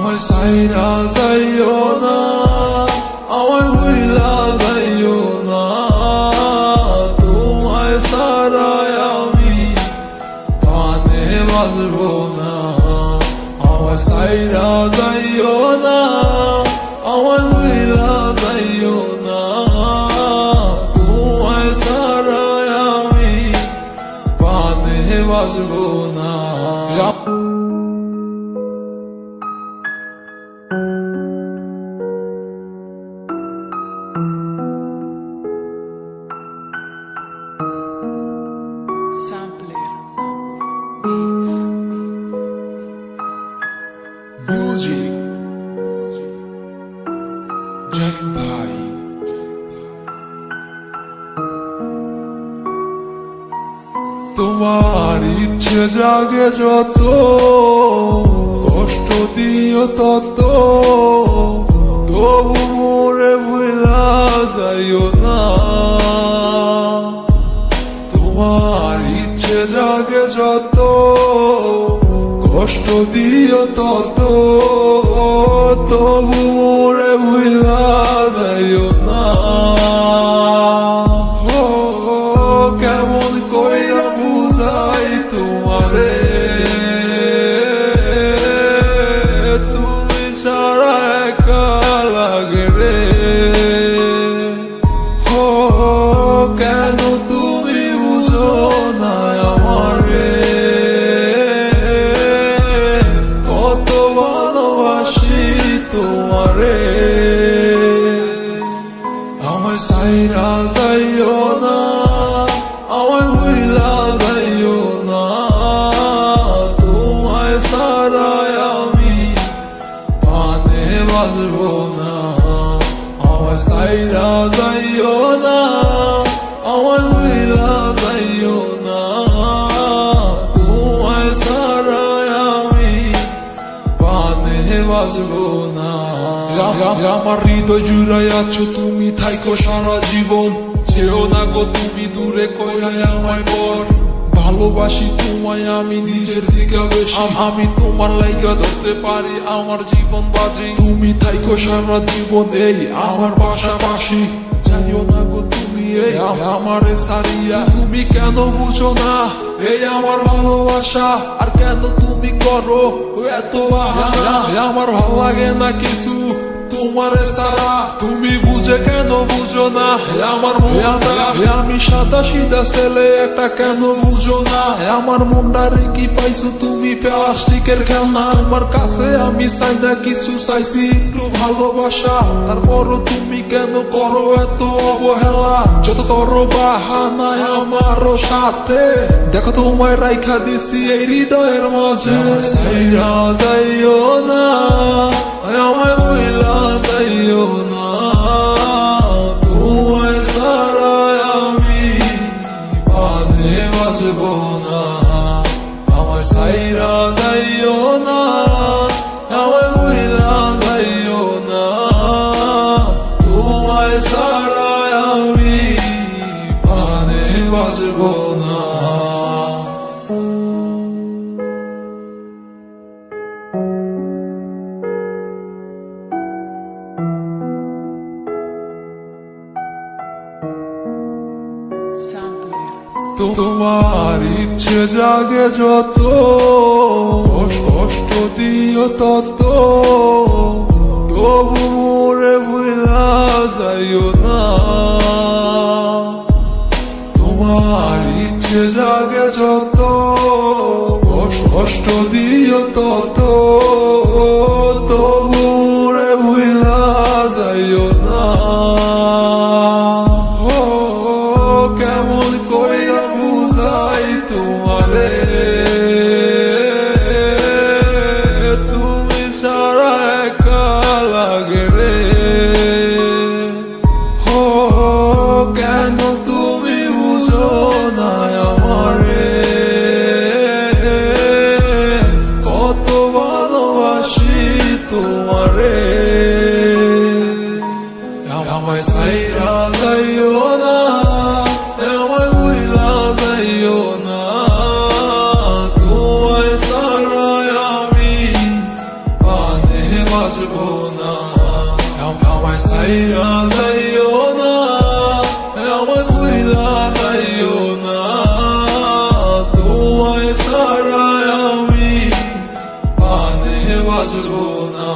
আমায় সাইরা যাইও না, আমায় ভুইলা যাইও না, তোমায় ছাড়াই আমি প্রাণে বাঁচবো না। আমায় সাইরা যাইও না, আমায় ভুইলা যাইও না, তোমায় ছাড়াই আমি প্রাণে বাঁচবো না। Music, Jack Bhai. তোমার ইচ্ছে জাগে যত, কষ্ট দিও তত, তবু মোরে ভুলা যাইও না। তোমার ইচ্ছে জাগে যত, কষ্ট দিও তত, তবু মোরে ভুলা যাইও না। কেমন কইরা বুঝাই তোমারে, তুমি ছাড়া একা লাগে রে। কেন তুমি বুঝো না আমারে, কত ভালোবাসি তোমারে। আমায় সাইরা যাইও না, আমায় ভুইলা যাইও না, তোমায় ছাড়াই আমি প্রাণে বাঁচবো না। আমায় সাইরা যাইও না, আমায় ভুইলা যাইও না, তোমায় ছাড়াই আমি প্রাণে বাঁচবো না। আমার হৃদয় জুড়াই আছো তুমি, থাইকো সারা জীবন, যেও না গো তুমি দূরে কইরাই আমায় পর। ভালোবাসি তোমায় আমি নিজের দিকে বেশি, আমি তোমার লাইগা ধরতে পারি আমার জীবন বাজি। তুমি থাইকো সারা জীবন এই আমার পাশাপাশি, জানিও না গো তুমি এই আমারে সারিয়া। তুমি কেন বুঝো না এই আমার ভালোবাসা, আর কেন তুমি করো এত বাহানা। আমার ভালো লাগে না কিছু তোমারে সারা, তুমি বুঝে কেন বুঝো না আমার মনটা। আমি সাদা সিধা ছেলে একটা, কেন বুঝো না আমার মনটারে কি পাইছো তুমি প্লাস্টিকের খেলনা। তোমার কাছে আমি চাই না কিছু, চাইছি একটু ভালোবাসা, তারপরও তুমি কেন করো এত অবহেলা। যত করো বাহানা আমারও সাথে, দেখো তোমায় রাইখা দিছি এই হৃদয়ের মাঝে। সাইরা যাইও না, আমায় ভুইলা যাইও না, তোমায় ছাড়াই আমি প্রাণে বাঁচবো না। আমায় সাইরা যাইও না, আমায় ভুইলা যাইও না, তোমায় ছাড়াই আমি প্রাণে বাঁচবো না। তোমার ইচ্ছে জাগে যত, কষ্ট দিও তত, তবু মোরে ভুলা যাইও না। তোমার ইচ্ছে জাগে যত, কষ্ট দিও তত, তবু মোরে ভুলা যাইও না। কেমন কইরা বুঝাই তোমারে, তুমি ছাড়া একা লাগে রে। কেন তুমি বুঝো না আমারে, কত ভালোবাসি তোমারে। আমায় সাইরা যাইও না, আমায় ভুইলা যাইও না, তোমায় ছাড়াই আমি প্রাণে বাঁচবো না আমায় সাইরা যাইও না আমায় ভুইলা যাইও না তোমায় ছাড়া আমি প্রাণে বাঁচবো না